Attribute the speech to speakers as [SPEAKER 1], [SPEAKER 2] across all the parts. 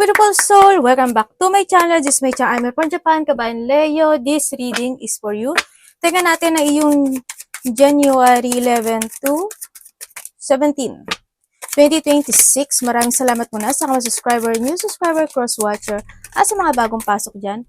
[SPEAKER 1] beautiful soul! Welcome back to my channel. This is my channel. I'm from Japan, Kabayan Leo. This reading is for you. Tingnan natin na iyong January 11 to 17, 2026. Maraming salamat muna sa mga subscriber, new subscriber, cross-watcher, at sa mga bagong pasok dyan.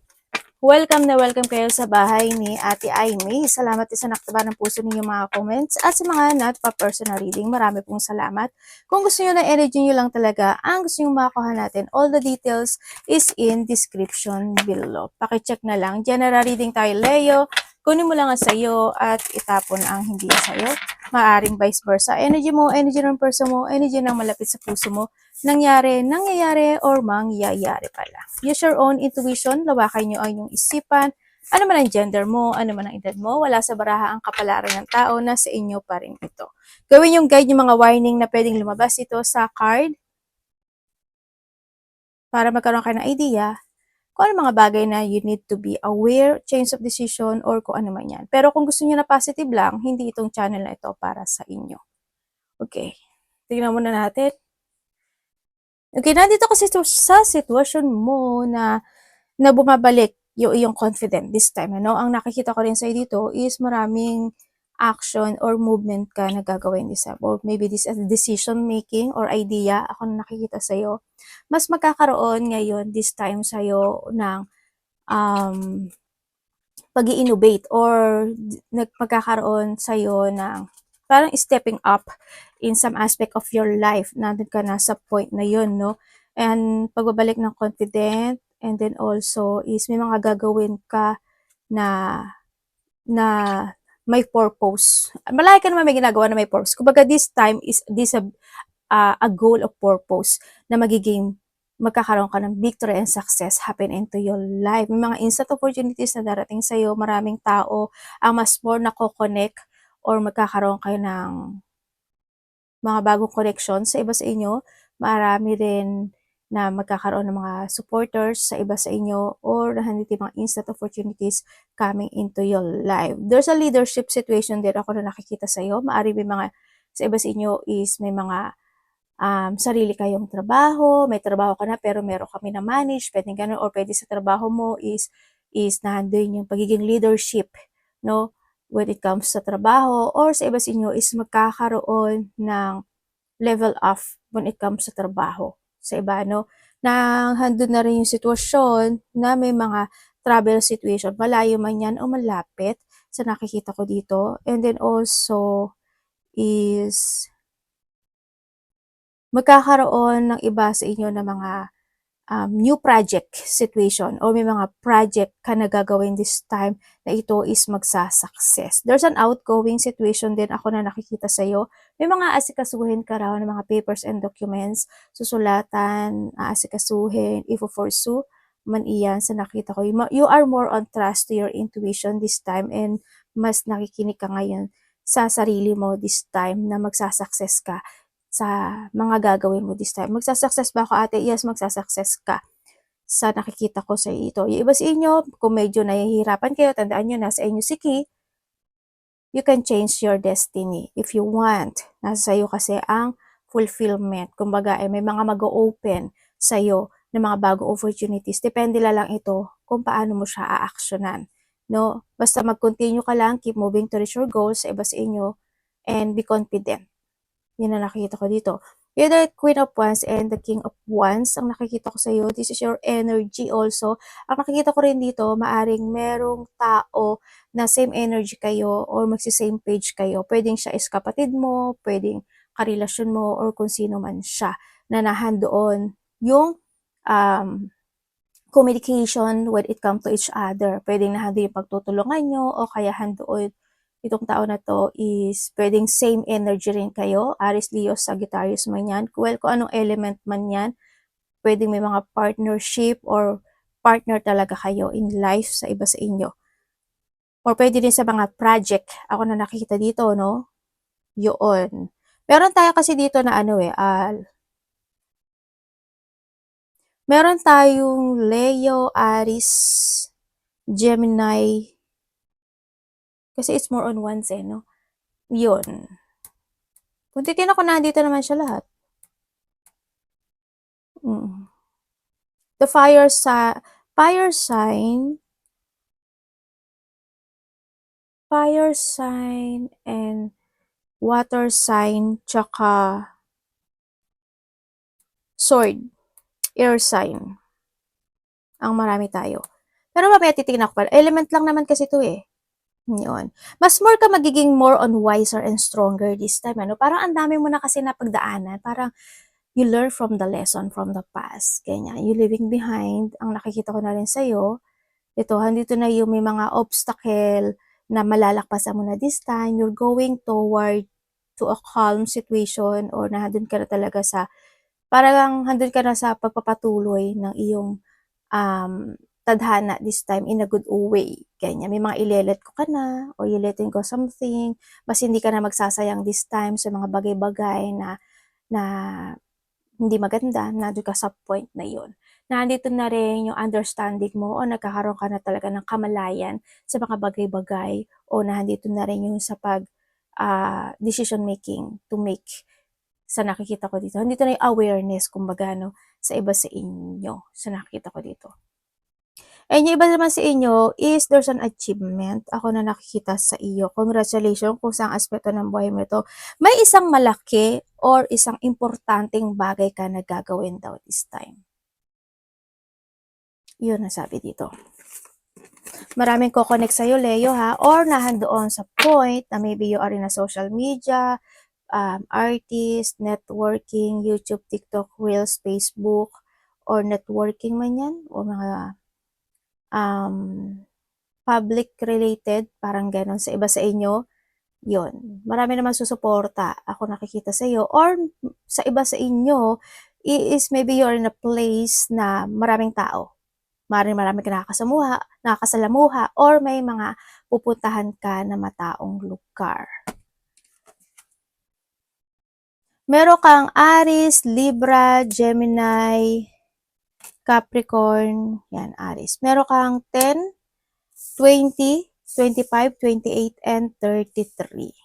[SPEAKER 1] Welcome na welcome kayo sa bahay ni Ate Aimee. Salamat din sa naktaba ng puso ninyo mga comments at sa mga not-pa-personal reading. Marami pong salamat. Kung gusto nyo na energy nyo lang talaga, ang gusto nyo makakuha natin, all the details is in description below. Pakicheck na lang. General reading tayo, Leo. Kunin mo lang ang sayo at itapon ang hindi sayo. Maaring vice versa. Energy mo, energy ng person mo, energy ng malapit sa puso mo. Nangyayari, or mangyayari pala. Use your own intuition, lawakan nyo ang inyong isipan. Ano man ang gender mo, ano man ang edad mo, wala sa baraha ang kapalaran ng tao na sa inyo pa rin ito. Gawin yung guide yung mga warning na pwedeng lumabas ito sa card para magkaroon kayo ng idea kung ano mga bagay na you need to be aware, change of decision, or kung ano man yan. Pero kung gusto niyo na positive lang, hindi itong channel na ito para sa inyo. Okay, tignan muna natin. Okay, nandito kasi sa sitwasyon mo na bumabalik yung iyong confident this time. Ano? Ang nakikita ko rin sa'yo dito is maraming action or movement ka na gagawin this time. Or maybe this is decision making or idea ako na nakikita sa'yo. Mas magkakaroon ngayon this time sa'yo ng pag-i-innovate or magkakaroon sa'yo ng parang stepping up in some aspect of your life. Nandun ka na sa point na yun, no? And pagbabalik ng confident, and then also is may mga gagawin ka na may purpose. Malaki ka naman may ginagawa na may purpose. Kumbaga this time is this a goal of purpose na magiging magkakaroon ka ng victory and success happen into your life. May mga instant opportunities na darating sa'yo. Maraming tao ang mas more nako-connect or magkakaroon kayo ng mga bagong connections sa iba sa inyo. Marami rin na magkakaroon ng mga supporters sa iba sa inyo or nahaniti mga instant opportunities coming into your life. There's a leadership situation din ako na nakikita sa iyo. Maari may mga sa iba sa inyo is may mga sarili kayong trabaho, may trabaho ka na pero meron kami na manage, pwedeng ganun, or pwede sa trabaho mo is nandun yung pagiging leadership, no? When it comes sa trabaho, or sa iba sa inyo is magkakaroon ng level up when it comes sa trabaho. Sa iba, no? Na handun na rin yung sitwasyon na may mga travel situation, malayo man yan o malapit sa nakikita ko dito. And then also is magkakaroon ng iba sa inyo na mga new project situation or may mga project ka na gagawin this time na ito is magsasucess. There's an outgoing situation din ako na nakikita sa iyo. May mga asikasuhin ka raw ng mga papers and documents, susulatan, aasikasuhin, ifo-pursue man iyan sa nakita ko. You are more on trust to your intuition this time and mas nakikinig ka ngayon sa sarili mo this time na magsasucess ka sa mga gagawin mo this time. Magsasucess ba ako, ate? Yes, magsasucess ka sa nakikita ko sa ito. Yung iba sa inyo, kung medyo nahihirapan kayo, tandaan nyo, nasa inyo si Key, you can change your destiny if you want. Nasa sayo kasi ang fulfillment. Kumbaga, may mga mag-open sa'yo ng mga bagong opportunities. Depende lang ito kung paano mo siya a-actionan. No? Basta mag-continue ka lang, keep moving to reach your goals sa iba sa inyo, and be confident. Yun na nakikita ko dito. You're the Queen of Wands and the King of Wands. Ang nakikita ko sa iyo, this is your energy also. Ang nakikita ko rin dito, maaring merong tao na same energy kayo or magsi-same page kayo. Pwedeng siya is kapatid mo, pwedeng karelasyon mo, or kung sino man siya na nahandoon yung communication when it comes to each other. Pwedeng nahandoon yung pagtutulungan nyo o kaya handoon itong tao na to is pwedeng same energy rin kayo. Aries, Leo, Sagittarius man yan. Well, kung anong element man yan, pwedeng may mga partnership or partner talaga kayo in life sa iba sa inyo. Or pwede din sa mga project. Ako na nakikita dito, no? Yun. Meron tayo kasi dito na meron tayong Leo, Aries, Gemini, kasi it's more on ones no? Yun. Kung titignan ko, nandito naman siya lahat. The fire sign and water sign, tsaka sword, air sign. Ang marami tayo. Pero mamaya titignan ko pala. Element lang naman kasi ito eh. Yun. Mas more ka magiging more on wiser and stronger this time. Ano? Parang ang dami mo na kasi napagdaanan. Parang you learn from the lesson from the past. Ganyan. You leaving behind. Ang nakikita ko na rin sa'yo. Ito, handito na yung may mga obstacle na malalakpasan mo na this time. You're going toward to a calm situation or nandun ka na talaga sa, parang handun ka na sa pagpapatuloy ng iyong tadhana this time in a good way. Ganyan. May mga ilelet ko ka na or you letting go something. Mas hindi ka na magsasayang this time sa mga bagay-bagay na hindi maganda. Nandun ka sa point na yun. Nandito na rin yung understanding mo o nagkakaroon ka na talaga ng kamalayan sa mga bagay-bagay o nandito na rin yung sa decision making to make sa nakikita ko dito. Nandito na yung awareness, kumbaga, no, sa iba sa inyo, sa nakikita ko dito. And yung iba naman sa inyo is there's an achievement. Ako na nakikita sa iyo. Congratulations kung saan aspeto ng buhay mo ito. May isang malaki or isang importanteng bagay ka na gagawin daw this time. Yun ang sabi dito. Maraming ko-connect sa'yo, Leo, ha? Or nahandoon sa point na maybe you are in a social media, artist, networking, YouTube, TikTok, Reels, Facebook, or networking man yan, o mga public related, parang ganon sa iba sa inyo, yon. Marami naman susuporta, ako nakikita sa iyo, or sa iba sa inyo, is maybe you're in a place na maraming tao. Marami ka nakakasalamuha, or may mga pupuntahan ka na mataong lugar. Meron kang Aries, Libra, Gemini, Capricorn, yan, Aries. Meron kang 10, 20, 25, 28, and 33.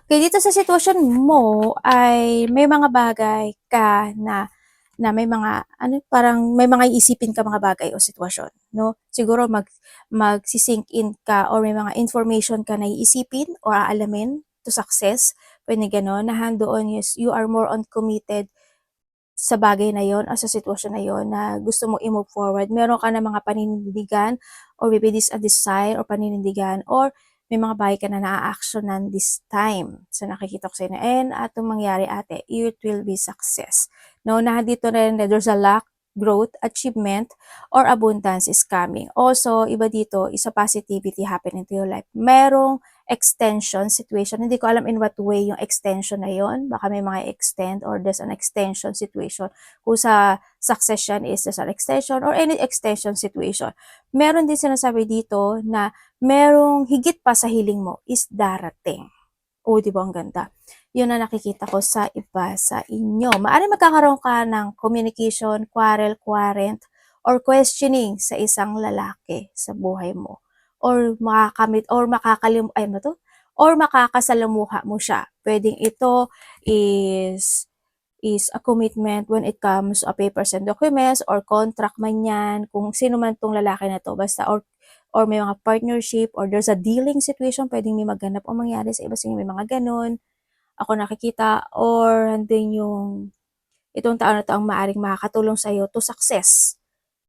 [SPEAKER 1] Okay, dito sa sitwasyon mo ay may mga bagay ka na may mga parang may mga iisipin ka mga bagay o sitwasyon, no? Siguro magsisink in ka or may mga information ka na iisipin o aalamin to success. Pwede gano'n, na handoon you are more on committed sa bagay na yon o sa sitwasyon na yon na gusto mo i-move forward. Meron ka na mga paninindigan or maybe this a desire or paninindigan or may mga bagay ka na na-actionan this time. So nakikita ko sa inyo. And atong mangyari ate, it will be success. No, na dito rin na there's a luck, growth, achievement, or abundance is coming. Also, iba dito, is a positivity happening to your life. Merong extension situation. Hindi ko alam in what way yung extension na yon. Baka may mga extend or there's an extension situation. Kung sa success yan is there's an extension or any extension situation. Meron din sinasabi dito na merong higit pa sa hiling mo is darating. O, di ba ang ganda? Yun na nakikita ko sa iba sa inyo. Maaari magkakaroon ka ng communication, quarrel, quarrent, or questioning sa isang lalaki sa buhay mo or makakamit or or makakasalamuha mo siya. Pwedeng ito is a commitment when it comes to papers and documents or contract man yan, kung sino man tong lalaki na to, basta or may mga partnership or there's a dealing situation, pwedeng may magganap o mangyari sa iba sa inyo, may mga ganun. Ako nakikita or andun yung itong tao na to ang maaring makakatulong sa iyo to success,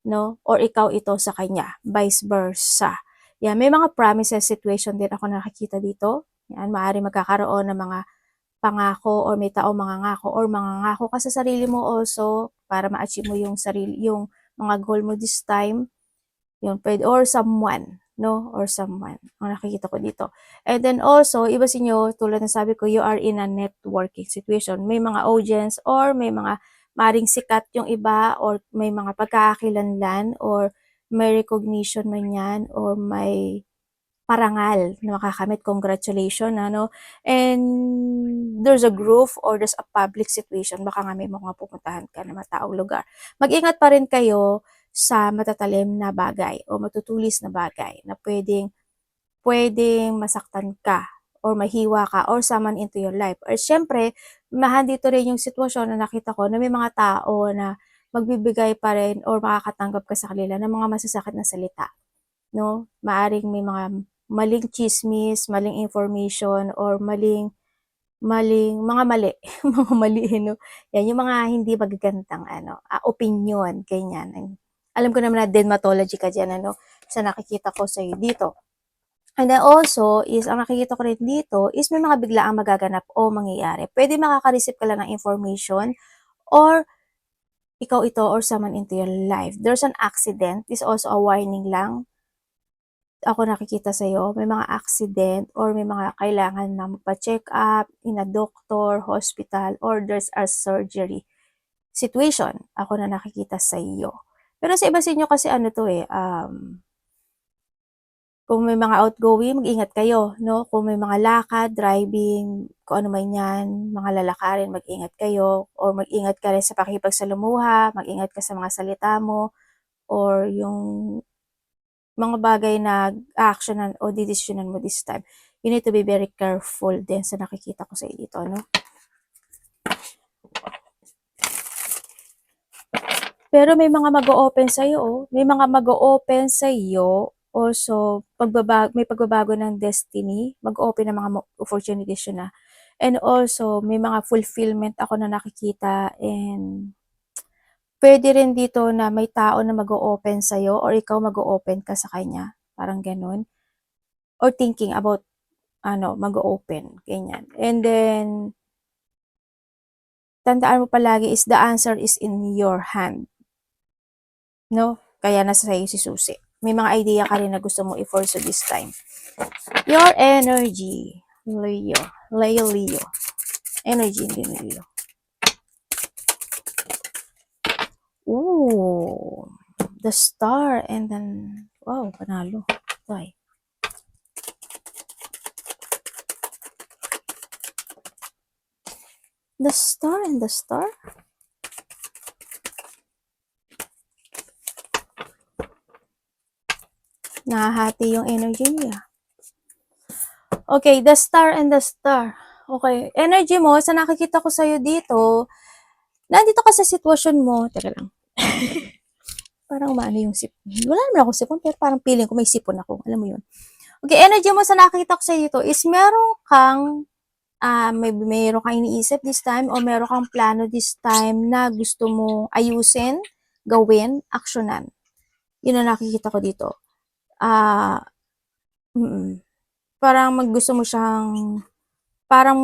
[SPEAKER 1] no? Or ikaw ito sa kanya, vice versa. Yan, may mga promises situation din ako nakikita dito. Yan, maaari magkakaroon ng mga pangako or may tao mangangako or mangangako ka sa sarili mo also para ma-achieve mo yung mga goal mo this time. Yun, pwede, or someone, no? Or someone. Ang nakikita ko dito. And then also, iba sa inyo, tulad ng sabi ko, you are in a networking situation. May mga audience or may mga maring sikat yung iba or may mga pagkakakilanlan or may recognition man yan or may parangal na makakamit. Congratulations, ano? And there's a group or there's a public situation. Baka nga may mga pupuntahan ka na mataong lugar. Mag-ingat pa rin kayo sa matatalim na bagay o matutulis na bagay na pwedeng masaktan ka or mahiwa ka or someone into your life. Or syempre, dito rin yung sitwasyon na nakita ko na may mga tao na magbibigay pa rin or makakatanggap ka sa kanila ng mga masasakit na salita, no? Maaring may mga maling chismis, maling information, or mga mali, mga mali, no? Yan, yung mga hindi magagandang opinion, ganyan. Alam ko naman na dermatology ka dyan, sa nakikita ko sa'yo dito. And then also, ang nakikita ko rin dito is may mga biglaang magaganap o mangyayari. Pwede makaka-receive ka lang ng information or ikaw ito or someone into your life. There's an accident. This is also a warning lang. Ako nakikita sa'yo, may mga accident or may mga kailangan na magpa-check up in a doctor, hospital, or there's a surgery situation. Ako na nakikita sa'yo. Pero sa iba sa inyo kasi kung may mga outgoing, mag-ingat kayo, no? Kung may mga lakad, driving, kung ano man yan, mga lalakarin, mag-ingat kayo. Or mag-ingat ka rin sa pakikipagsalamuha, mag-ingat ka sa mga salita mo, or yung mga bagay na actionan o didesisyonan mo this time. You need to be very careful din sa nakikita ko sa dito, no? Pero may mga mag-o-open sa'yo, oh. May mga mag-o-open sa'yo. Also, may pagbabago ng destiny. Mag-open ng mga opportunities yun na. And also, may mga fulfillment ako na nakikita. And pwede rin dito na may tao na mag-o-open sa'yo or ikaw mag-o-open ka sa kanya. Parang ganun. Or thinking about mag-open. Ganyan. And then, tandaan mo palagi is the answer is in your hand. No? Kaya nasa sa'yo si Susi. May mga idea ka rin na gusto mo i-force this time. Your energy. Leo. Leo. Energy din Leo. Ooh. The star and then, wow, panalo. Why? The star and the star? Nahahati yung energy niya. Okay, the star and the star. Okay, energy mo, sa nakikita ko sa'yo dito, nandito ka sa sitwasyon mo. Teka lang. Parang maano yung sipon. Wala naman ako sipon, pero parang feeling ko may sipon ako. Alam mo yun. Okay, energy mo sa nakikita ko sa'yo dito is meron kang iniisip this time o meron kang plano this time na gusto mo ayusin, gawin, aksyonan. Yun ang nakikita ko dito. Parang gusto mo siyang, parang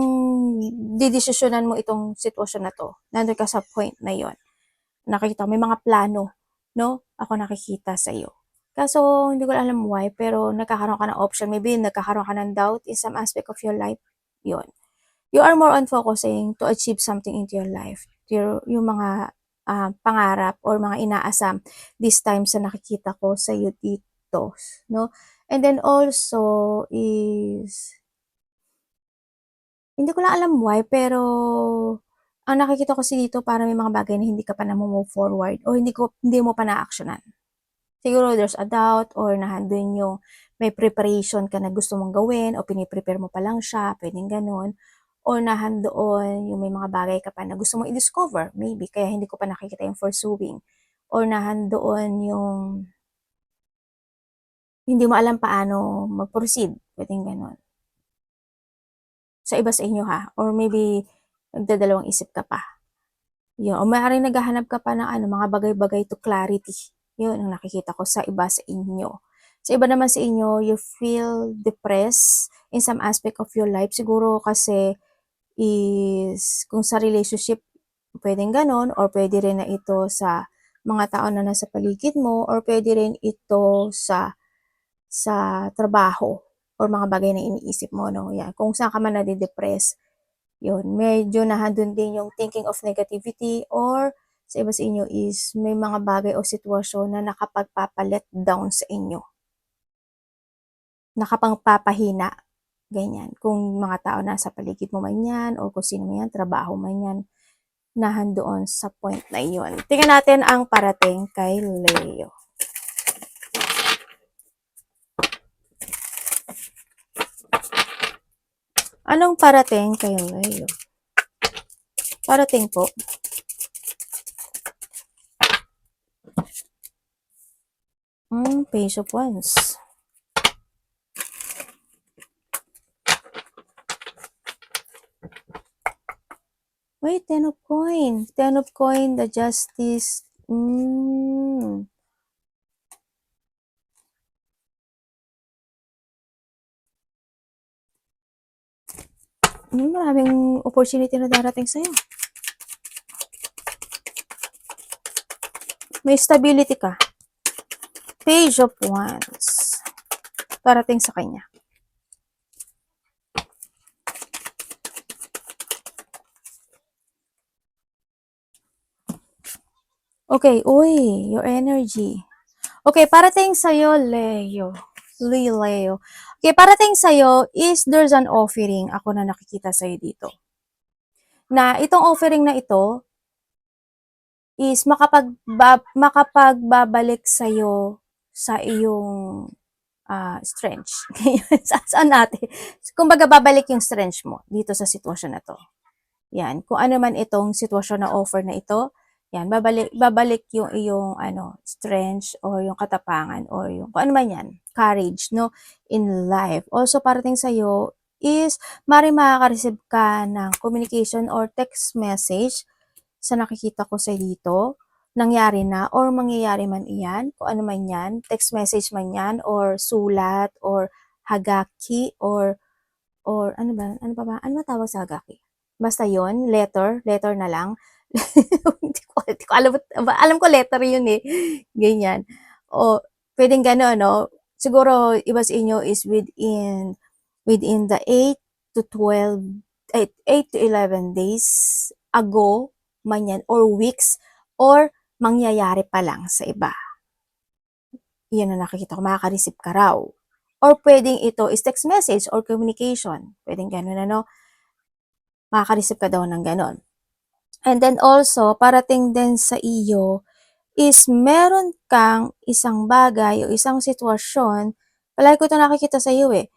[SPEAKER 1] didesisyonan mo itong sitwasyon na to. Nandun ka sa point na yon. Nakikita ko, may mga plano, no? Ako nakikita sa iyo. Kaso, hindi ko alam why, pero nagkakaroon ka ng option. Maybe nagkakaroon ka ng doubt in some aspect of your life. Yon. You are more on focusing to achieve something into your life. Yung mga pangarap or mga inaasam this time sa nakikita ko sa iyo dito, no? And then also is, hindi ko lang alam why, pero ang nakikita ko kasi dito parang may mga bagay na hindi ka pa na-move forward o hindi mo pa na-actionan. Siguro there's a doubt or nahandun yung may preparation ka na gusto mong gawin o piniprepare mo pa lang siya, pwedeng ganun. O nahandoon yung may mga bagay ka pa na gusto mong i-discover, maybe, kaya hindi ko pa nakikita yung pursuing. Or nahandoon yung hindi mo alam paano mag-proceed, pwedeng ganun. Sa iba sa inyo ha, or maybe nagdadalawang isip ka pa. Yun, o maaaring naghahanap ka pa ng mga bagay-bagay to clarity. Yun ang nakikita ko sa iba sa inyo. Sa iba naman sa inyo, you feel depressed in some aspect of your life. Siguro kasi is kung sa relationship, pwedeng ganon, or pwede rin na ito sa mga tao na nasa paligid mo, or pwede rin ito sa trabaho or mga bagay na iniisip mo, no? Yan. Kung saan ka man nadidepress, yun, medyo nahandun din yung thinking of negativity or sa iba sa inyo is may mga bagay o sitwasyon na nakapagpapalet down sa inyo. Nakapagpapahina. Ganyan. Kung mga tao nasa paligid mo man yan o kung sino man yan, trabaho man yan, nahandoon sa point na yun. Tingnan natin ang parating kay Leo. Anong parating kayo ngayon? Parating po. Page of Wands. Wait, Ten of Coin. Ten of Coin, the Justice. Maraming opportunity na darating sa'yo. May stability ka. Page of Wands. Darating sa kanya. Okay, uy, your energy. Okay, parating sa'yo, Leo. Leo. Okay, parating sa'yo is there's an offering ako na nakikita sa'yo dito. Na itong offering na ito is makapagbabalik sa'yo sa iyong strength. Saan natin? Kumbaga, babalik yung strength mo dito sa sitwasyon na to. Yan. Kung ano man itong sitwasyon na offer na ito, yan, babalik yung iyong strength or yung katapangan or yung kung ano man yan, courage, no, in life. Also, parating sa'yo is makaka-receive ka ng communication or text message sa nakikita ko sa dito, nangyari na or mangyayari man iyan, kung ano man yan, text message man yan or sulat or hagaki or ano ba? Ano pa ba? Ano tawag sa hagaki? Basta yon, letter na lang. Hindi ko alam ko letter yun eh. Ganyan. O, pwedeng gano'n, no? Siguro, iba sa inyo is within the 8 to 12, 8 to 11 days ago, man yan, or weeks, or mangyayari pa lang sa iba. Yan na nakikita ko, makaka-receive ka raw. Or pwedeng ito is text message or communication. Pwedeng gano'n, ano? Makaka-receive ka daw ng gano'n. And then also, parating din sa iyo is meron kang isang bagay o isang sitwasyon, palagi ko ito nakikita sa iyo eh,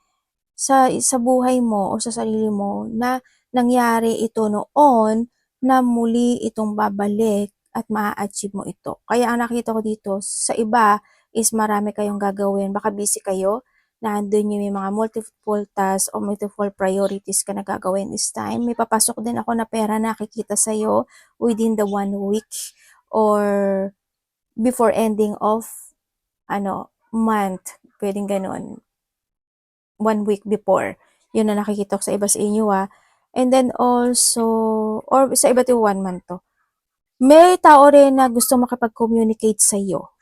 [SPEAKER 1] sa buhay mo o sa sarili mo na nangyari ito noon na muli itong babalik at maa-achieve mo ito. Kaya ang nakita ko dito, sa iba is marami kayong gagawin. Baka busy kayo, na andun yung may mga multiple tasks o multiple priorities ka na gagawin this time. May papasok din ako na pera na nakikita sa'yo within the 1 week or before ending of month. Pwedeng ganun. 1 week before. Yun na nakikita ko sa iba sa inyo And then also, or sa iba to 1 month to. May tao rin na gusto makipag-communicate sa iyo.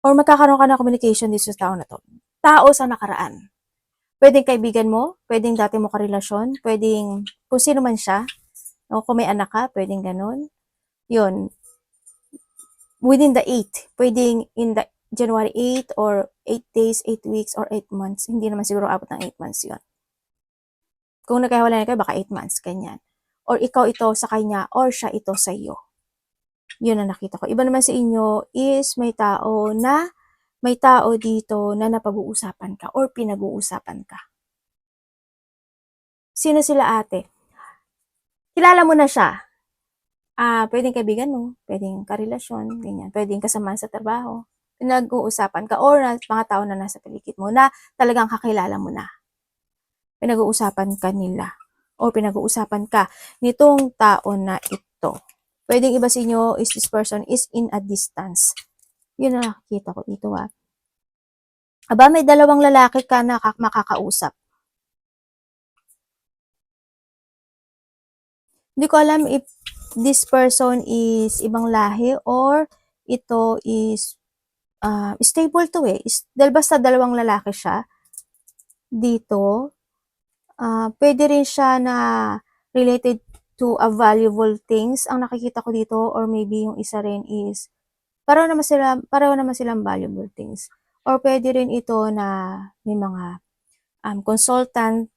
[SPEAKER 1] Or magkakaroon ka ng communication dito sa tao na to. Tao sa nakaraan. Pwedeng kaibigan mo, pwedeng dati mo karelasyon, pwedeng kung sino man siya. O kung may anak ka, pwedeng ganun. Yun. Within the 8. Pwedeng in the January 8 or 8 days, 8 weeks, or 8 months. Hindi naman siguro abot ng 8 months yun. Kung nagkahiwalay na kayo, baka 8 months, ganyan. Or ikaw ito sa kanya, or siya ito sa iyo. Yun ang nakita ko. Iba naman sa inyo is may tao dito na napag-uusapan ka or pinag-uusapan ka. Sino sila ate? Kilala mo na siya. Pwedeng kaibigan mo, pwedeng karelasyon, ganyan. Pwedeng kasama sa trabaho. Pinag-uusapan ka or mga tao na nasa paligid mo na talagang kakilala mo na. Pinag-uusapan ka nila o pinag-uusapan ka nitong tao na ito. Pwedeng iba sa inyo is this person is in a distance. Yun na nakikita ko dito Aba, may dalawang lalaki ka na makakausap. Hindi ko alam if this person is ibang lahi or ito is stable to eh. Dahil basta dalawang lalaki siya dito, pwede rin siya na related to a valuable things ang nakikita ko dito or maybe yung isa rin is pareho naman silang valuable things. Or pwede rin ito na may mga consultant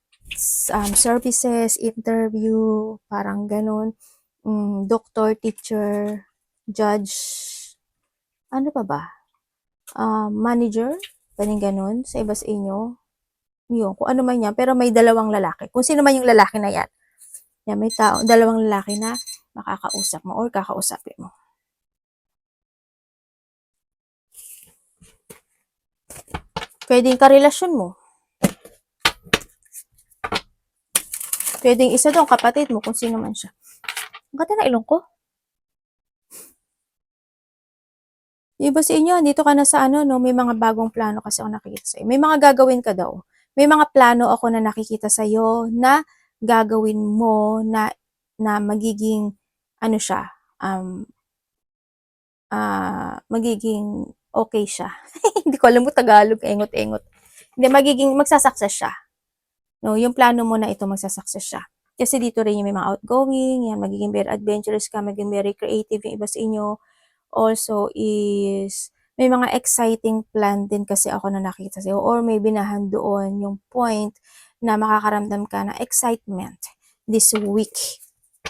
[SPEAKER 1] services, interview, parang ganun, doctor, teacher, judge, ano pa ba? Manager, ganun ganun, sa iba sa inyo. Yun, kung ano man yan, pero may dalawang lalaki. Kung sino man yung lalaki na yan. Yan, may tao, dalawang lalaki na makakausap mo or kakausapin mo. Pwedeng karelasyon mo. Pwedeng isa doon, kapatid mo, kung sino man siya. Ang ganda na ilong ko. Iba sa inyo, dito ka na sa ano, no, may mga bagong plano kasi ako nakikita sa'yo. May mga gagawin ka daw. May mga plano ako na nakikita sa'yo na gagawin mo na magiging, ano siya, magiging okay siya. Hindi ko alam mo Tagalog, engot-engot. Hindi, magsasucess siya. No, yung plano mo na ito magsasucess siya. Kasi dito rin yung may mga outgoing, yan, magiging very adventurous ka, magiging very creative yung iba sa inyo. Also is, may mga exciting plan din kasi ako na nakita sa'yo or may binahan doon yung point na makakaramdam ka ng excitement this week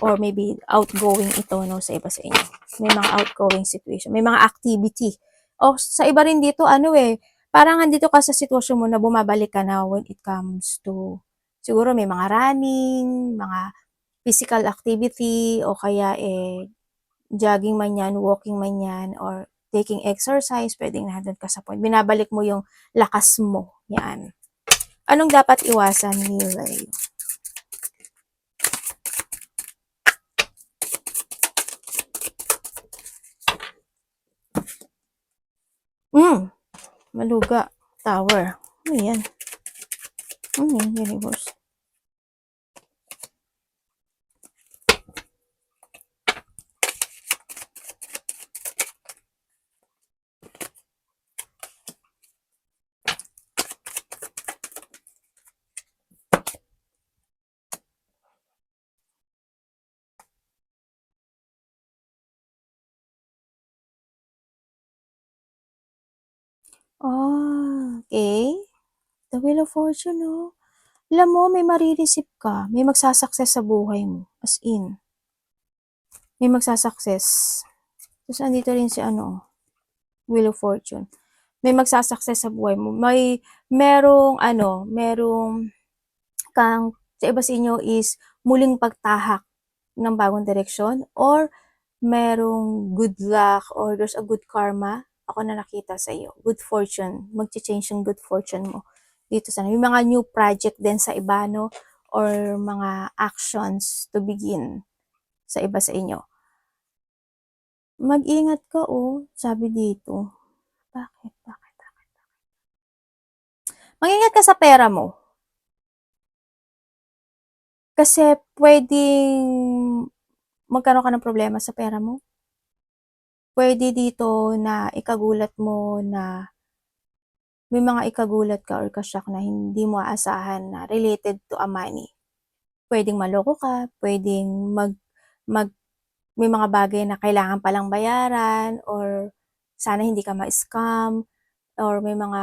[SPEAKER 1] or maybe outgoing ito no sa iba sa inyo. May mga outgoing situation, may mga activity. O sa iba rin dito parang andito ka sa sitwasyon mo na bumabalik ka na when it comes to siguro may mga running, mga physical activity o kaya jogging man yan, walking man yan, or taking exercise, pwedeng nandun ka sa point. Binabalik mo yung lakas mo. Yan. Anong dapat iwasan ni Ray? Maluga. Tower. Ano yan? Ano yan? Universe. Okay. The Wheel of Fortune, no? Alam mo, may marireceive ka. May magsasucess sa buhay mo. As in. May magsasucess. Tapos andito rin si Wheel of Fortune. May magsasucess sa buhay mo. Merong kang, sa iba sa inyo is muling pagtahak ng bagong direksyon or merong good luck or there's a good karma ako na nakita sa iyo. Good fortune. Mag-change yung good fortune mo. Dito sana. May mga new project din sa iba, no? Or mga actions to begin sa iba sa inyo. Mag-ingat ka, sabi dito. Bakit? Mag-ingat ka sa pera mo. Kasi pwedeng magkaroon ka ng problema sa pera mo. Pwede dito na ikagulat mo na may mga ikagulat ka or ka-shock na hindi mo aasahan na related to a money. Pwedeng maloko ka, pwedeng may mga bagay na kailangan palang bayaran or sana hindi ka ma-scam or may mga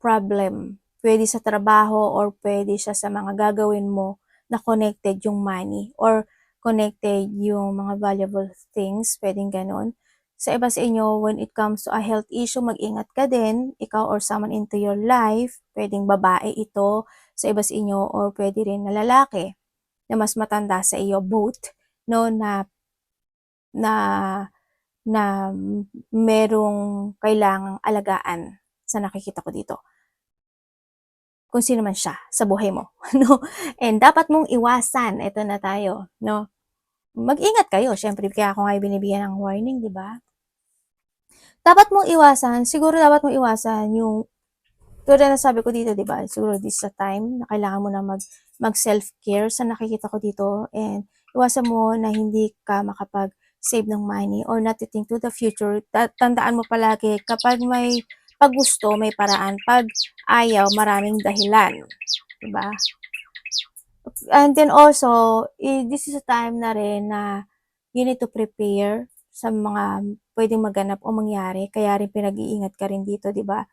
[SPEAKER 1] problem. Pwede sa trabaho or pwede siya sa mga gagawin mo na connected yung money or connected yung mga valuable things, pwedeng ganon. Sa iba sa inyo, when it comes to a health issue, mag-ingat ka din, ikaw or someone into your life, pwedeng babae ito sa iba sa inyo or pwede rin na lalaki na mas matanda sa iyo, both, no, na merong kailangang alagaan sa nakikita ko dito. Kung sino man siya sa buhay mo, no? And dapat mong iwasan, ito na tayo, no? Mag-ingat kayo, syempre, kaya ako nga binibigyan ng warning, di ba? Dapat mong iwasan, siguro dapat mong iwasan yung, tulad na sabi ko dito, di ba? Siguro this is a time na kailangan mo na mag self-care sa nakikita ko dito and iwasan mo na hindi ka makapag-save ng money or not to think to the future. Tandaan mo palagi, kapag may pag gusto, may paraan. Pag ayaw, maraming dahilan. Diba? And then also, this is a time na rin na you need to prepare sa mga pwedeng maganap o mangyari. Kaya rin pinag-iingat ka rin dito, di ba?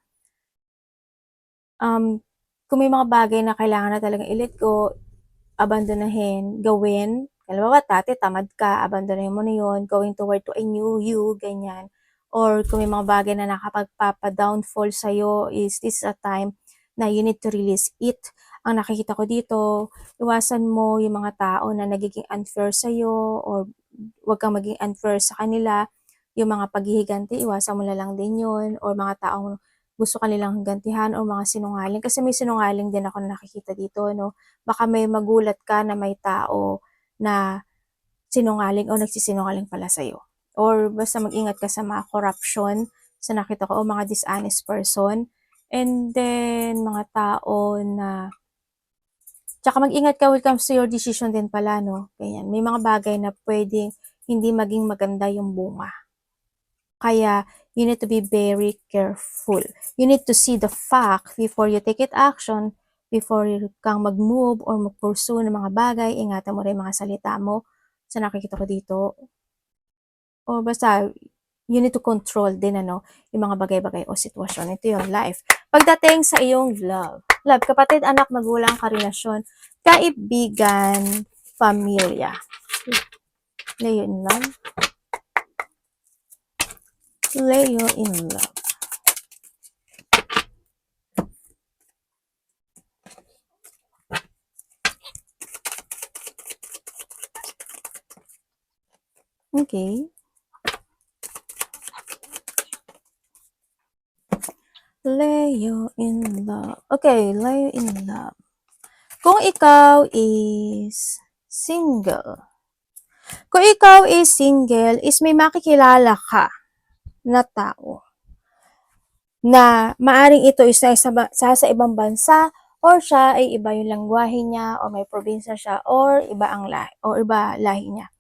[SPEAKER 1] Kung may mga bagay na kailangan na talagang i-let go, abandonahin, gawin. Halimbawa, dati tamad ka, abandonahin mo na yun, going toward to a new you, ganyan. Or kung may mga bagay na nakapagpapa-downfall sa'yo, is this a time na you need to release it. Ang nakikita ko dito, iwasan mo yung mga tao na nagiging unfair sa'yo or wag kang maging unfair sa kanila. Yung mga paghihiganti, iwasan mo na lang din yun or mga taong gusto kanilang gantihan o mga sinungaling. Kasi may sinungaling din ako na nakikita dito, no? Baka may magulat ka na may tao na sinungaling o nagsisinungaling pala sa'yo. Or basta mag-ingat ka sa mga corruption sa nakita ko o mga dishonest person. And then, mga tao na tsaka mag-ingat ka when it comes to your decision din pala, no? Ganyan. May mga bagay na pwedeng hindi maging maganda yung bunga. Kaya, you need to be very careful. You need to see the fact before you take it action, before kang mag-move or mag-pursue ng mga bagay, ingatan mo rin mga salita mo. Sa nakikita ko dito, o basta, you need to control din, yung mga bagay-bagay o sitwasyon. Ito yung life. Pagdating sa iyong love, kapatid, anak, magulang, karelasyon, kaibigan, pamilya. Leo in love. Leo in love. Okay. Leo in love. Okay, Leo in love. Kung ikaw is single. Kung ikaw is single, is may makikilala ka na tao na maaring ito isa sa ibang bansa or siya ay iba yung lengguwahe niya or may probinsya siya or iba ang lahi niya,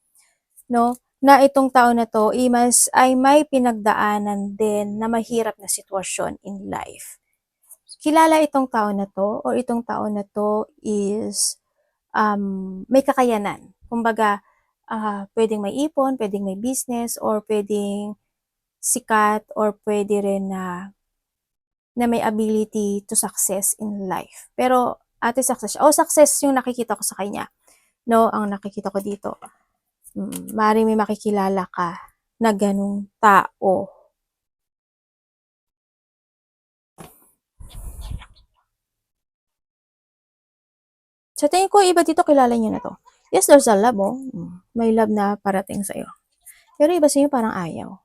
[SPEAKER 1] no? Na itong tao na to ay may pinagdaanan din na mahirap na sitwasyon in life. Kilala itong tao na to or itong tao na to is may kakayanan. Kumbaga, pwedeng may ipon, pwedeng may business, or pwedeng sikat, or pwede rin na may ability to success in life. Pero, success siya. Success yung nakikita ko sa kanya. No, ang nakikita ko dito. Maaaring may makikilala ka na ganung tao. Sa tingin ko, iba dito kilala niyo na to. Yes, there's a love, oh. May love na parating sa'yo. Pero iba sa inyo parang ayaw.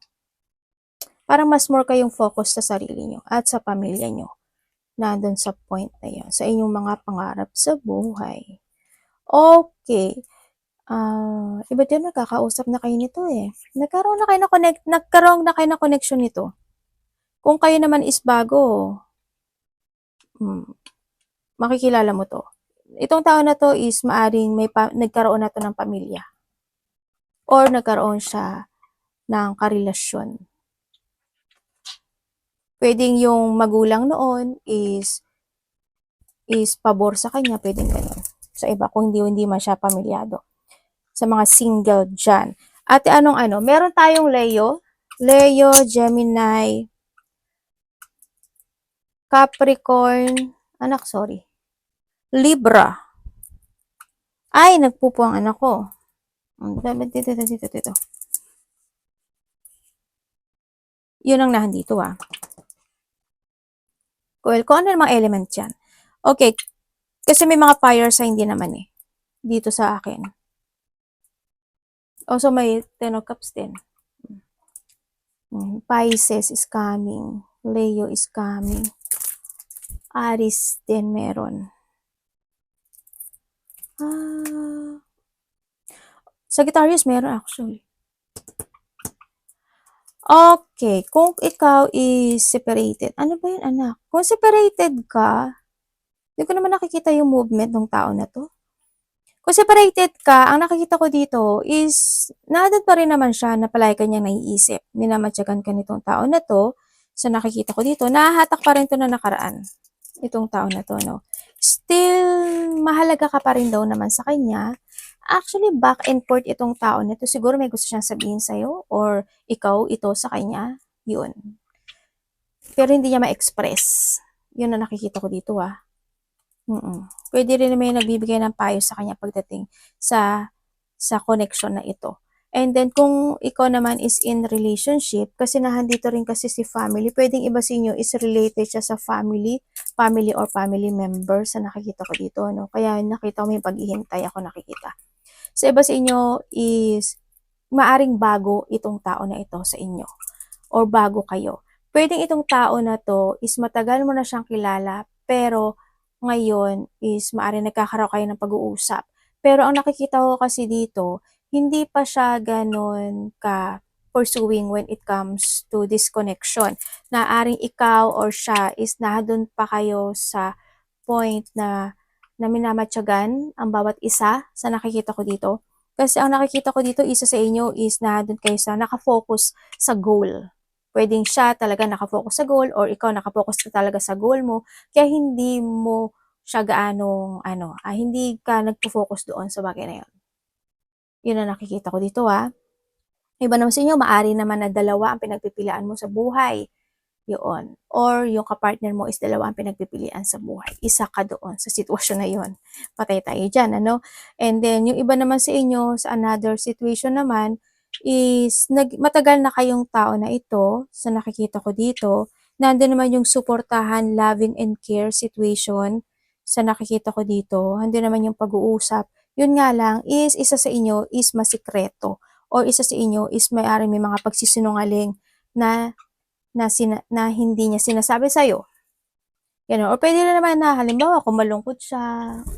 [SPEAKER 1] Parang mas more kayong focus sa sarili nyo at sa pamilya nyo. Nandun sa point na yun. Sa inyong mga pangarap sa buhay. Okay. Iba din nagkakausap na kayo nito eh. Nagkaroon na kayo na connection nito. Kung kayo naman is bago, makikilala mo to. Itong tao na to is maaring nagkaroon na to ng pamilya. Or nagkaroon siya ng karelasyon. Pwedeng yung magulang noon is pabor sa kanya, pwedeng ganun. Sa iba, kung hindi man siya pamilyado. Sa mga single dyan. Ate, meron tayong Leo, Gemini, Capricorn, Libra. Ay, nagpupo ang anak ko. Dito. Yun ang nahandito Well, kung ano namang element yan. Okay, kasi may mga fire sign din naman dito sa akin. Also, may Ten of Cups din. Pisces is coming. Leo is coming. Aries din meron. Sagittarius meron actually. Okay, kung ikaw is separated, ano ba yun anak? Kung separated ka, hindi ko naman nakikita yung movement ng tao na to. Kung separated ka, ang nakikita ko dito is, naadad pa rin naman siya na palagi kanyang naiisip. Minamatyagan ka nitong tao na to, sa nakikita ko dito, nahahatak pa rin to na nakaraan. Itong tao na to, no? Still, mahalaga ka pa rin daw naman sa kanya. Actually, back and forth itong tao na to. Siguro may gusto siyang sabihin sa'yo, or ikaw, ito sa kanya. Yun. Pero hindi niya ma-express. Yun na nakikita ko dito, Pwede rin may nagbibigay ng payo sa kanya pagdating sa connection na ito. And then, kung ikaw naman is in relationship, kasi nahandito rin kasi si family, pwedeng iba sa inyo is related siya sa family or family member sa nakikita ko dito, no? Kaya nakita ko may paghihintay ako nakikita. Sa iba sa inyo is maaring bago itong tao na ito sa inyo or bago kayo. Pwedeng itong tao na to is matagal mo na siyang kilala, pero ngayon is maaring nagkakaroon kayo ng pag-uusap. Pero ang nakikita ko kasi dito, hindi pa siya ganon ka pursuing when it comes to this connection. Naaring ikaw or siya is nahadun pa kayo sa point na minamatyagan ang bawat isa sa nakikita ko dito. Kasi ang nakikita ko dito, isa sa inyo is nahadun kayo sa nakafocus sa goal. Pwedeng siya talaga nakafocus sa goal or ikaw nakafocus ka talaga sa goal mo. Kaya hindi mo siya gaanong, hindi ka nagpo-focus doon sa bagay na yun. Yun ang nakikita ko dito Iba naman sa inyo, maari naman na dalawa ang pinagpipilian mo sa buhay. Yun. Or yung kapartner mo is dalawa ang pinagpipilian sa buhay. Isa ka doon sa sitwasyon na yun. Patay tayo dyan, ano? And then, yung iba naman sa inyo, sa another situation naman, is matagal na kayong tao na ito, sa nakikita ko dito, nandun naman yung suportahan, loving and care situation, sa nakikita ko dito, nandun naman yung pag-uusap. Yun nga lang, is isa sa inyo is masikreto, or isa sa inyo is may mga pagsisinungaling na na hindi niya sinasabi sa'yo. Gano'n. Or pwede rin naman na halimbawa kung malungkot siya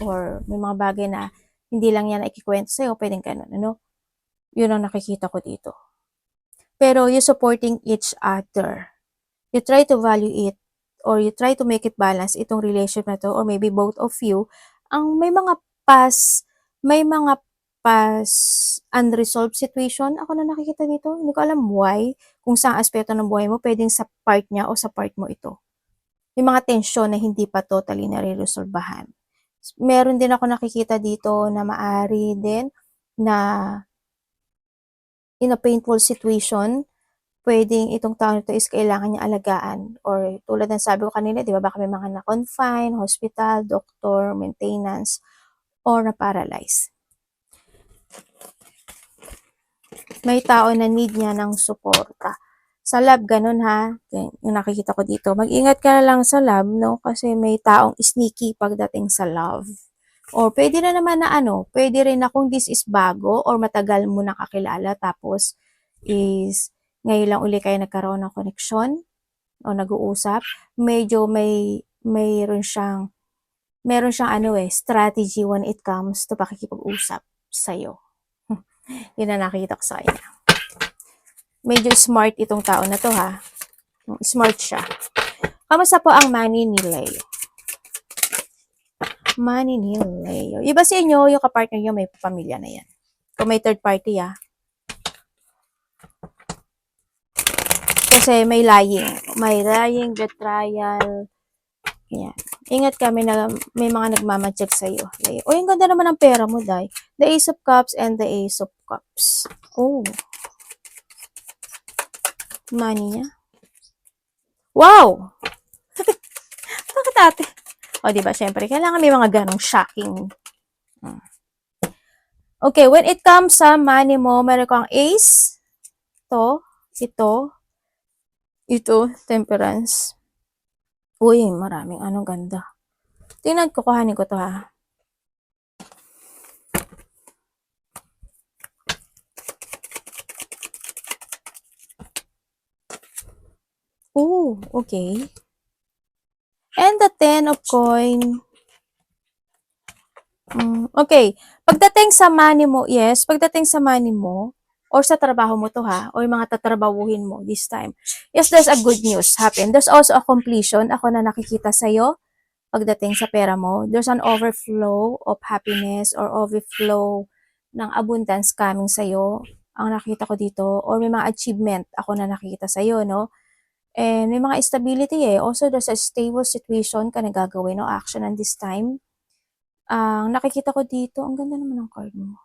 [SPEAKER 1] or may mga bagay na hindi lang niya naikukuwento sa'yo, pwedeng gano'n, ano? Yun ang nakikita ko dito. Pero you supporting each other. You try to value it or you try to make it balance itong relationship na to or maybe both of you. Ang may mga past unresolved situation ako na nakikita dito. Hindi ko alam why, kung saang aspeto ng buhay mo, pwedeng sa part niya o sa part mo ito. May mga tensyon na hindi pa totally nare-resolbahan. Meron din ako nakikita dito na maari din na in a painful situation, pwedeng itong tao nito is kailangan niya alagaan or tulad ng sabi ko kanina, 'di ba, baka may mga na-confine, hospital, doctor, maintenance, or na-paralyze. May tao na need niya ng suporta. Sa love, ganun yung nakikita ko dito. Mag-ingat ka na lang sa love, no? Kasi may taong sneaky pagdating sa love. Or pwede na naman na pwede rin na kung this is bago or matagal mo nakakilala tapos is ngayon lang uli kayo nagkaroon ng connection o nag-uusap, medyo meron siyang strategy when it comes to pakikipag-usap sa'yo. Yun na nakita ko sa kanya. Medyo smart itong tao na to Smart siya. Kamusta po ang money ni Leo? Money ni Leo. Iba sa inyo, yung kapartner nyo may pamilya na yan. Kung may third party Kasi may lying, betrayal. Yan. Ingat ka, may mga nagmamatsyag sa'yo. Leo. Yung ganda naman ng pera mo, Day. The Ace of Cups and the Ace of Cups. Oh. Money niya. Wow! Bakit ate? Diba, syempre, kailangan may mga ganong shocking. Okay, when it comes sa money mo, meron kang ace, ito, temperance. Uy, maraming ganda. Tingnan ko, kuhanin ko to Oh, okay. And the 10 of coin. Okay. Pagdating sa money mo, or sa trabaho mo to or yung mga tatrabahuhin mo this time. Yes, there's a good news happen. There's also a completion ako na nakikita sa'yo pagdating sa pera mo. There's an overflow of happiness or overflow ng abundance coming sa'yo. Ang nakita ko dito. Or may mga achievement ako na nakikita sa'yo, no? And may mga stability Also, there's a stable situation ka na gagawin o action and this time. Ang nakikita ko dito, ang ganda naman ng card mo.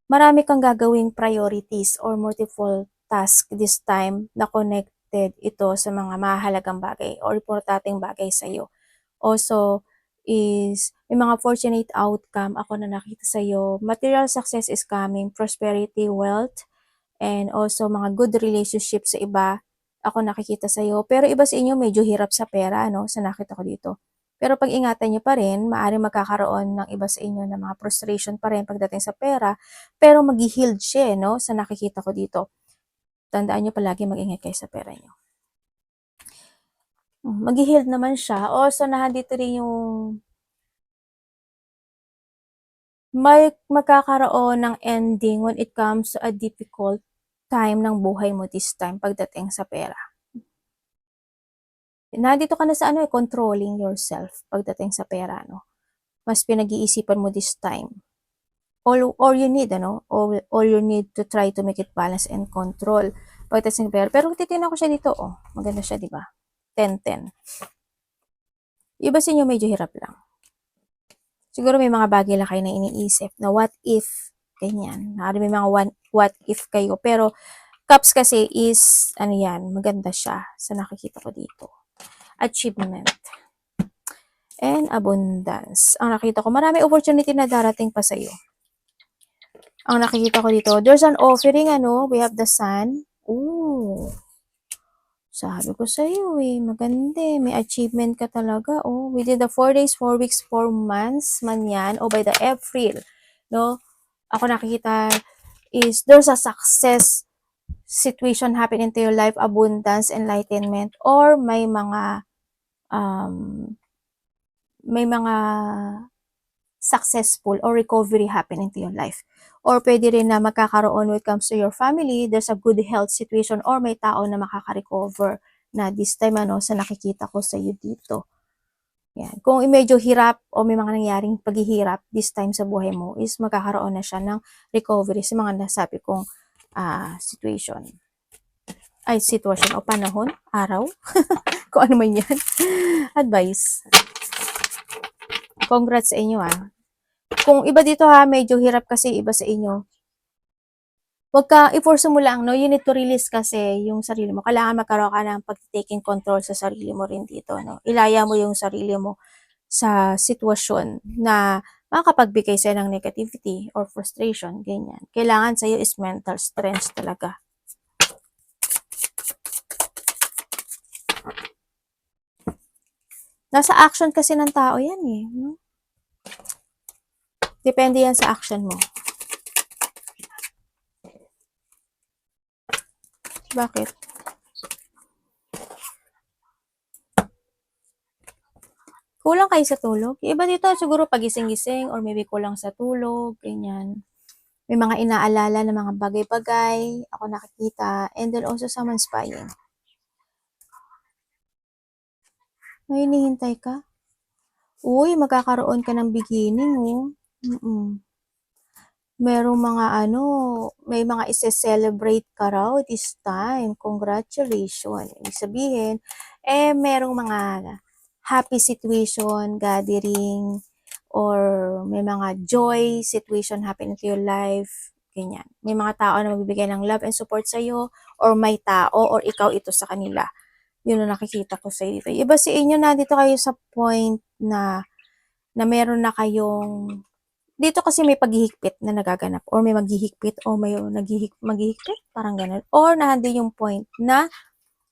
[SPEAKER 1] Marami kang gagawing priorities or multiple task this time na connected ito sa mga mahalagang bagay or importanteng bagay sa'yo. Also, is may mga fortunate outcome ako na nakita sa'yo. Material success is coming, prosperity, wealth, and also mga good relationship sa iba, ako nakikita sa'yo. Pero iba sa inyo medyo hirap sa pera, no, sa nakita ko dito. Pero pag-ingatan nyo pa rin, maaaring magkakaroon ng iba sa inyo na mga frustration pa rin pagdating sa pera, pero mag-healed siya, no, sa nakikita ko dito. Tandaan nyo palagi mag-ingat kayo sa pera nyo. Mag-healed naman siya. Also, nandito rin yung may magkakaroon ng ending when it comes to a difficult time ng buhay mo this time pagdating sa pera. Nandito ka na sa controlling yourself pagdating sa pera, no? Mas pinag-iisipan mo this time. All you need, all you need to try to make it balance and control pagdating sa pera. Pero titignan ko siya dito, maganda siya, di ba? 10-10. Iba sa inyo medyo hirap lang. Siguro may mga bagay lang kayo na iniisip na what if, ganyan. May mga what if kayo. Pero cups kasi is, maganda siya sa nakikita ko dito. Achievement and abundance. Ang nakita ko, marami opportunity na darating pa sa'yo. Ang nakikita ko dito, there's an offering, we have the sun. Ooh. Sabi ko sa'yo maganda may achievement ka talaga, within the 4 days, 4 weeks, 4 months man yan, by the April, no? Ako nakikita is there's a success situation happening into your life, abundance, enlightenment, or may mga successful or recovery happening to your life. Or pwede rin na magkakaroon when it comes to your family, there's a good health situation or may tao na makaka-recover na this time sa nakikita ko sa iyo dito. Yan. Kung medyo hirap o may mga nangyaring paghihirap this time sa buhay mo is magkakaroon na siya ng recovery sa mga nasabi kong sitwasyon o panahon, araw, kung ano man yan. Advice. Congrats sa inyo Kung iba dito medyo hirap kasi iba sa inyo. Huwag ka, i-force mo lang, no? You need to release kasi yung sarili mo. Kailangan magkaroon ka ng pag-taking control sa sarili mo rin dito, no? Ilaya mo yung sarili mo sa sitwasyon na makakapagbigay sa'yo ng negativity or frustration, ganyan. Kailangan sa'yo is mental strength talaga. Nasa action kasi ng tao yan no? Depende yan sa action mo. Bakit? Kulang kayo sa tulog? Iba dito siguro pagising-gising or maybe kulang sa tulog, ganyan. May mga inaalala na mga bagay-bagay, ako nakikita, and then also someone's spying. May hinihintay ka? Uy, magkakaroon ka ng beginning, Merong mga may mga ise-celebrate ka raw this time. Congratulations. Ibig sabihin, merong mga happy situation, gathering, or may mga joy situation happening to your life. Ganyan. May mga tao na magbibigay ng love and support sa'yo, or may tao, or ikaw ito sa kanila. Yun ang nakikita ko sa dito. Iba sa inyo na dito kayo sa point na meron na kayong dito kasi may paghihigpit na nagaganap or may maghihigpit o may maghihigpit, parang ganun. Or nandun yung point na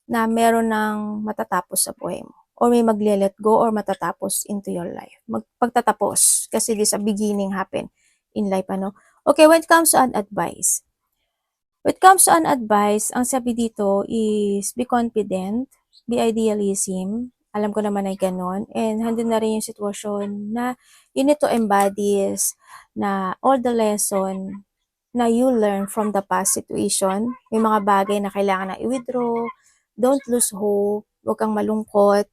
[SPEAKER 1] meron ng matatapos sa buhay mo. Or may magle-let go or matatapos into your life. Pagtatapos. Kasi this a beginning happen in life, Okay, when it comes to an advice. When it comes to an advice, ang sabi dito is be confident, be idealism. Alam ko naman ay ganon. And handun na rin yung sitwasyon na you need to embody na all the lesson na you learn from the past situation. May mga bagay na kailangan na i-withdraw. Don't lose hope. Huwag kang malungkot.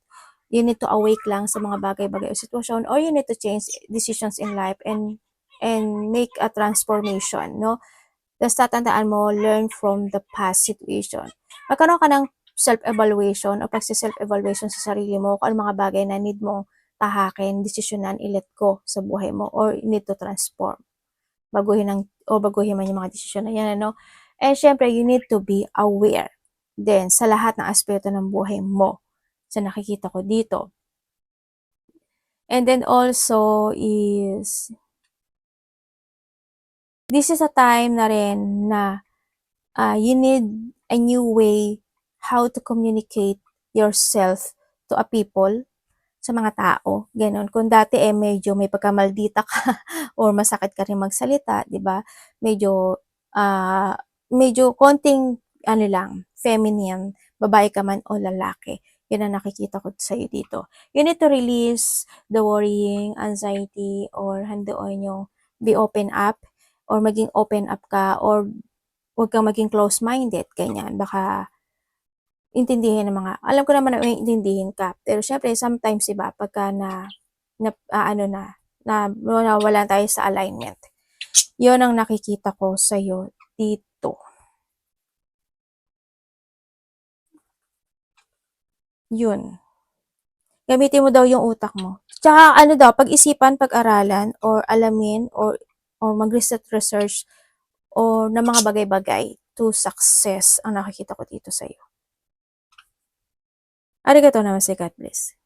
[SPEAKER 1] You need to awake lang sa mga bagay-bagay o sitwasyon, or you need to change decisions in life and make a transformation, no? Tapos tatandaan mo, learn from the past situation. Magkaroon ka ng self-evaluation o pagsi-self-evaluation sa sarili mo kung ano mga bagay na need mong tahakin, desisyonan, i-let go sa buhay mo or need to transform. Baguhin man yung mga desisyon na yan, And syempre, you need to be aware then sa lahat ng aspeto ng buhay mo sa nakikita ko dito. And then also is, this is a time na rin na you need a new way how to communicate yourself to a people, sa mga tao, gano'n. Kung dati medyo may pagkamaldita ka or masakit ka rin magsalita, 'di ba? Medyo medyo konting ano lang, feminine, babae ka man o lalaki. 'Yun ang nakikita ko sa iyo dito. You need to release the worrying, anxiety, or handoon yung be open up or maging open up ka or 'wag kang maging close-minded, ganyan. Baka intindihin ng mga alam ko naman na iintindihin ka, pero siyempre sometimes 'di ba pagka ano na nawawalan tayo sa alignment. 'Yun ang nakikita ko sa'yo dito. 'Yun. Gamitin mo daw yung utak mo. Tsaka ano daw, pag-isipan, pag-aralan, or alamin, or mag-research or ng mga bagay-bagay to success ang nakikita ko dito sa'yo. Arigatou namaste, God bless.